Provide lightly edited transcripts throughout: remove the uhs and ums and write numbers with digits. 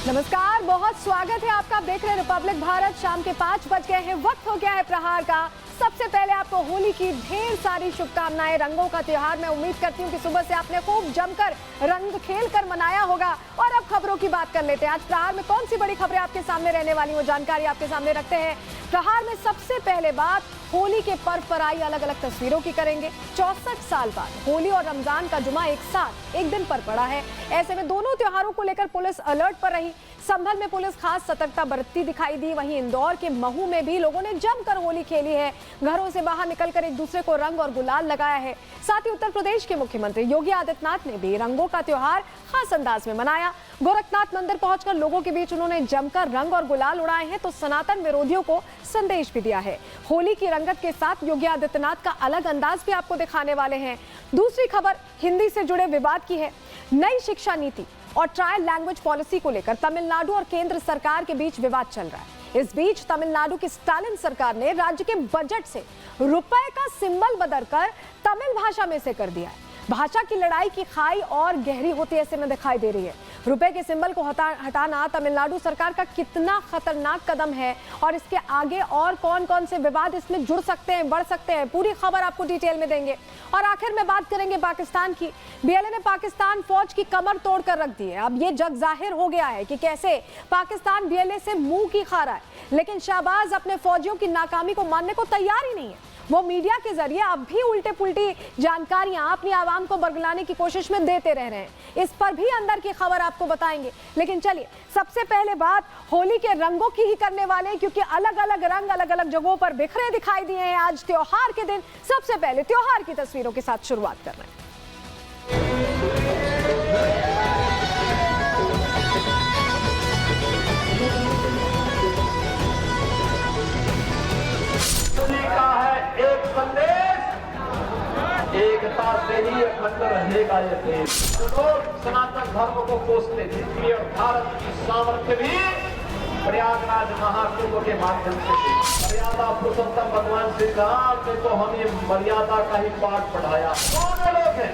नमस्कार, बहुत स्वागत है आपका। आप देख रहे हैं रिपब्लिक भारत। शाम के 5 बज गए हैं, वक्त हो गया है प्रहार का। सबसे पहले आपको होली की ढेर सारी शुभकामनाएं। रंगों का त्योहार, मैं उम्मीद करती हूँ कि सुबह से आपने खूब जमकर रंग खेल कर मनाया होगा। और अब खबरों की बात कर लेते हैं। आज प्रहार में कौन सी बड़ी खबरें आपके सामने रहने वाली, वो जानकारी आपके सामने रखते हैं। प्रहार में सबसे पहले बात होली के पर्व पर आई अलग अलग तस्वीरों की करेंगे। 64 साल बाद होली और रमजान का जुमा एक साथ एक दिन पर पड़ा है। ऐसे में दोनों त्योहारों को लेकर पुलिस अलर्ट पर रही। संभल में पुलिस खास सतर्कता बरतती दिखाई दी। वहीं इंदौर के महू में भी लोगों ने जमकर होली खेली है। घरों से बाहर निकलकर एक दूसरे को रंग और गुलाल लगाया है। साथ ही उत्तर प्रदेश के मुख्यमंत्री योगी आदित्यनाथ ने भी रंगों का त्योहार खास अंदाज में मनाया। गोरखनाथ मंदिर पहुंचकर लोगों के बीच उन्होंने जमकर रंग और गुलाल उड़ाए हैं, तो सनातन विरोधियों को संदेश भी दिया है। होली की रंगत के साथ योगी आदित्यनाथ का अलग अंदाज भी आपको दिखाने वाले हैं। दूसरी खबर हिंदी से जुड़े विवाद की है। नई शिक्षा नीति और ट्रायल लैंग्वेज पॉलिसी को लेकर तमिलनाडु और केंद्र सरकार के बीच विवाद चल रहा है। इस बीच तमिलनाडु की स्टालिन सरकार ने राज्य के बजट से रुपए का सिंबल बदलकर तमिल भाषा में से कर दिया है। भाषा की लड़ाई की खाई और गहरी होती ऐसे में दिखाई दे रही है। रुपए के सिंबल को हटाना तमिलनाडु सरकार का कितना खतरनाक कदम है और इसके आगे और कौन कौन से विवाद इसमें जुड़ सकते हैं, बढ़ सकते हैं, पूरी खबर आपको डिटेल में देंगे। और आखिर में बात करेंगे पाकिस्तान की। बीएलए ने पाकिस्तान फौज की कमर तोड़कर रख दी है। अब ये जग जाहिर हो गया है कि कैसे पाकिस्तान बीएलए से मुंह की खा रहा है, लेकिन शाहबाज अपने फौजियों की नाकामी को मानने को तैयार ही नहीं है। वो मीडिया के जरिए अब भी उल्टे पुल्टी जानकारियां अपनी आवाम को बरगलाने की कोशिश में देते रह रहे हैं। इस पर भी अंदर की खबर आपको बताएंगे। लेकिन चलिए, सबसे पहले बात होली के रंगों की ही करने वाले हैं, क्योंकि अलग अलग रंग अलग अलग जगहों पर बिखरे दिखाई दिए हैं। आज त्योहार के दिन सबसे पहले त्योहार की तस्वीरों के साथ शुरुआत कर रहे हैं। एक संदेश, एकता से ही अखंड रहेगा ये देश। लोग सनातन धर्म को कोसते थे और भारत की सामर्थ्य भी प्रयागराज महाकुंभ के माध्यम से थी। मर्यादा पुरुषोत्तम भगवान श्री राम ने तो हमें मर्यादा का ही पाठ पढ़ाया। कौन लोग हैं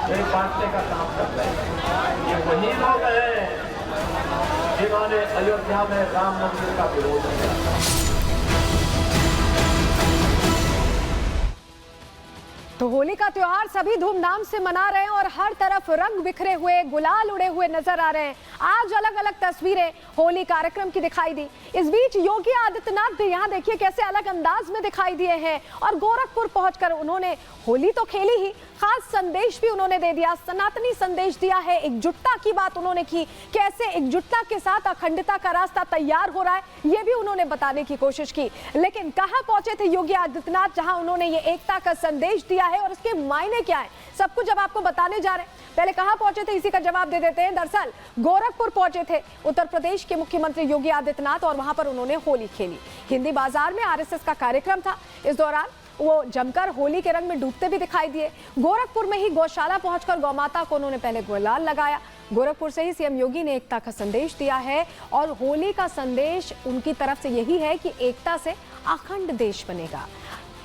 वे बांटने का काम कर रहे हैं? ये वही लोग हैं जिन्होंने अयोध्या में राम मंदिर का विरोध किया। तो होली का त्योहार सभी धूमधाम से मना रहे हैं और हर तरफ रंग बिखरे हुए, गुलाल उड़े हुए नजर आ रहे हैं। आज अलग अलग तस्वीरें होली कार्यक्रम की दिखाई दी। इस बीच योगी आदित्यनाथ भी यहाँ देखिए कैसे अलग अंदाज में दिखाई दिए हैं और गोरखपुर पहुंचकर उन्होंने होली तो खेली ही, खास संदेश भी उन्होंने दे दिया, सनातनी संदेश दिया है। एकजुटता की बात उन्होंने की, कैसे एकजुटता के साथ अखंडता का रास्ता तैयार हो रहा है, ये भी उन्होंने बताने की कोशिश की। लेकिन कहाँ पहुंचे थे योगी आदित्यनाथ जहां उन्होंने ये एकता का संदेश दिया है और इसके मायने क्या है, सब कुछ अब आपको बताने जा रहे हैं। पहले कहां पहुंचे थे इसी का जवाब दे देते हैं। दरअसल गोरखपुर पहुंचे थे उत्तर प्रदेश के मुख्यमंत्री योगी आदित्यनाथ और वहां पर उन्होंने होली खेली। हिंदी बाजार में आरएसएस का कार्यक्रम था। इस दौरान वो जमकर होली के रंग में डूबते भी दिखाई दिए। गोरखपुर में ही गौशाला पहुंचकर गौमाता को उन्होंने पहले गुलाल लगाया। गोरखपुर से ही सीएम योगी ने एकता का संदेश दिया है और होली का संदेश उनकी तरफ से यही है कि एकता से अखंड देश बनेगा।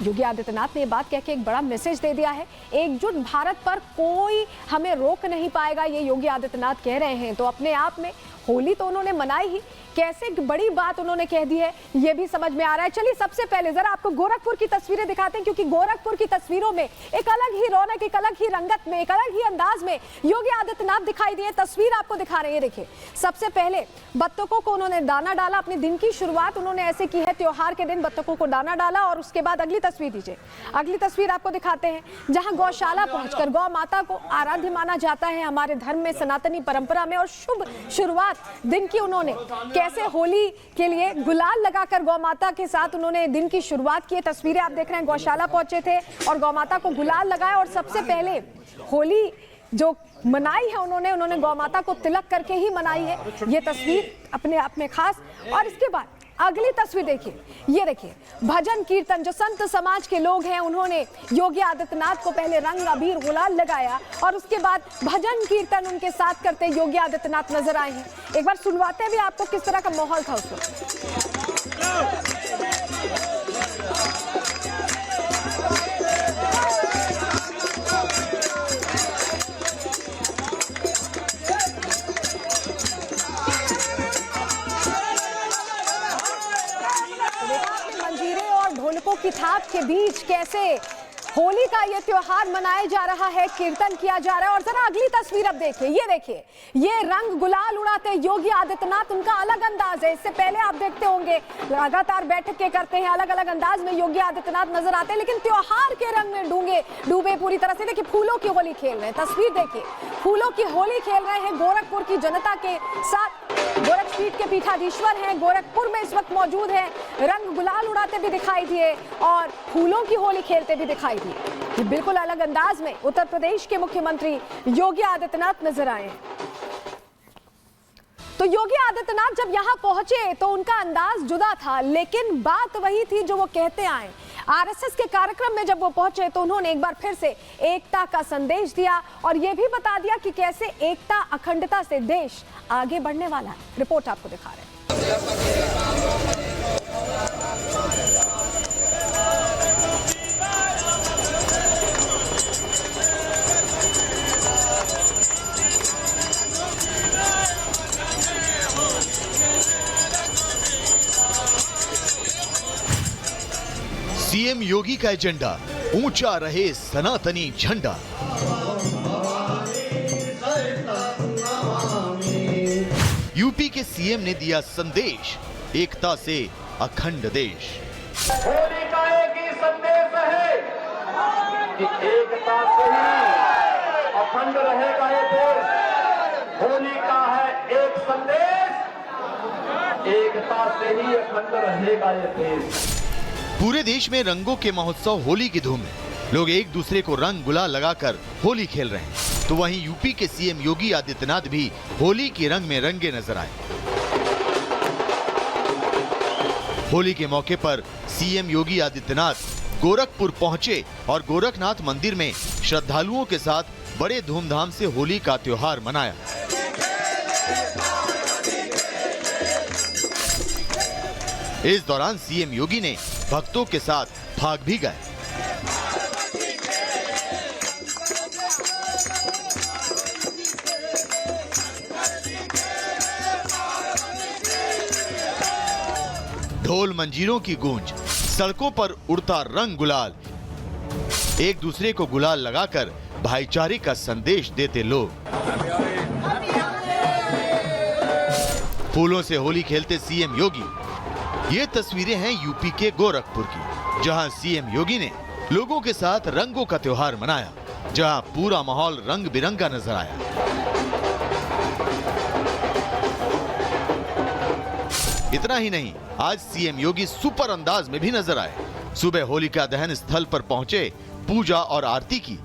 योगी आदित्यनाथ ने ये बात कह के एक बड़ा मैसेज दे दिया है। एकजुट भारत पर कोई हमें रोक नहीं पाएगा, ये योगी आदित्यनाथ कह रहे हैं। तो अपने आप में होली तो उन्होंने मनाई ही, कैसे बड़ी बात उन्होंने कह दी है ये भी समझ में आ रहा है। चलिए सबसे पहले जरा आपको गोरखपुर की तस्वीरें दिखाते हैं, क्योंकि गोरखपुर की तस्वीरों में एक अलग ही रौनक, एक अलग ही रंगत में, एक अलग ही अंदाज में योगी आदित्यनाथ दिखाई दिए। तस्वीर आपको दिखा रहे हैं, देखिए। सबसे पहले बत्तखों को उन्होंने दाना डाला। अपने दिन की शुरुआत उन्होंने ऐसे की है, त्योहार के दिन बत्तखों को दाना डाला। और उसके बाद अगली तस्वीर दीजिए, अगली तस्वीर आपको दिखाते हैं जहां गौशाला पहुंचकर गौ माता को आराध्य माना जाता है हमारे धर्म में, सनातनी परंपरा में। और शुभ शुरुआत दिन की उन्होंने कैसे होली के लिए गुलाल लगाकर गौ माता के साथ उन्होंने दिन की शुरुआत की। तस्वीरें आप देख रहे हैं, गौशाला पहुंचे थे और गौ माता को गुलाल लगाया। और सबसे पहले होली जो मनाई है उन्होंने गौ माता को तिलक करके ही मनाई है। ये तस्वीर अपने आप में खास। और इसके बाद अगली तस्वीर देखिए, ये देखिए भजन कीर्तन, जो संत समाज के लोग हैं उन्होंने योगी आदित्यनाथ को पहले रंग अबीर गुलाल लगाया और उसके बाद भजन कीर्तन उनके साथ करते योगी आदित्यनाथ नजर आए हैं। एक बार सुनवाते हैं भी आपको किस तरह का माहौल था उस वक्त। की थाप के बीच कैसे होली का ये त्योहार मनाया जा रहा है, कीर्तन किया जा रहा है। और जरा अगली तस्वीर अब देखिए, ये रंग गुलाल उड़ाते योगी आदित्यनाथ, उनका अलग अंदाज है। इससे पहले आप देखते होंगे लगातार बैठकें करते हैं, अलग अलग अंदाज में योगी आदित्यनाथ नजर आते हैं, लेकिन त्योहार के रंग में डूबे पूरी तरह से। देखिए फूलों की होली खेल रहे हैं, तस्वीर देखिए, फूलों की होली खेल रहे हैं गोरखपुर की जनता के साथ। गोरखपीठ के पीठाधीश्वर हैं, गोरखपुर में इस वक्त मौजूद हैं, रंग गुलाल उड़ाते भी दिखाई दिए और फूलों की होली खेलते भी दिखाई दिए। बिल्कुल अलग अंदाज में उत्तर प्रदेश के मुख्यमंत्री योगी आदित्यनाथ नजर आए हैं। तो योगी आदित्यनाथ जब यहां पहुंचे तो उनका अंदाज जुदा था, लेकिन बात वही थी जो वो कहते आए। आरएसएस के कार्यक्रम में जब वो पहुंचे तो उन्होंने एक बार फिर से एकता का संदेश दिया और ये भी बता दिया कि कैसे एकता अखंडता से देश आगे बढ़ने वाला है। रिपोर्ट आपको दिखा रहे हैं। सीएम योगी का एजेंडा, ऊंचा रहे सनातनी झंडा। यूपी के सीएम ने दिया संदेश, एकता से अखंड देश। होली का एक ही संदेश है कि एकता से ही अखंड रहेगा ये देश। होली का है एक संदेश, एकता से ही अखंड रहेगा ये देश। पूरे देश में रंगों के महोत्सव होली की धूम है। लोग एक दूसरे को रंग गुलाल लगाकर होली खेल रहे हैं। तो वहीं यूपी के सीएम योगी आदित्यनाथ भी होली के रंग में रंगे नजर आए। होली के मौके पर सीएम योगी आदित्यनाथ गोरखपुर पहुंचे और गोरखनाथ मंदिर में श्रद्धालुओं के साथ बड़े धूमधाम से होली का त्योहार मनाया। इस दौरान सीएम योगी ने भक्तों के साथ भाग भी गए। ढोल मंजीरों की गूंज, सड़कों पर उड़ता रंग गुलाल, एक दूसरे को गुलाल लगाकर भाईचारे का संदेश देते लोग। फूलों से होली खेलते सीएम योगी। ये तस्वीरें हैं यूपी के गोरखपुर की, जहां सीएम योगी ने लोगों के साथ रंगों का त्योहार मनाया, जहां पूरा माहौल रंग बिरंगा नजर आया। इतना ही नहीं, आज सीएम योगी सुपर अंदाज में भी नजर आए। सुबह होलिका दहन स्थल पर पहुंचे, पूजा और आरती की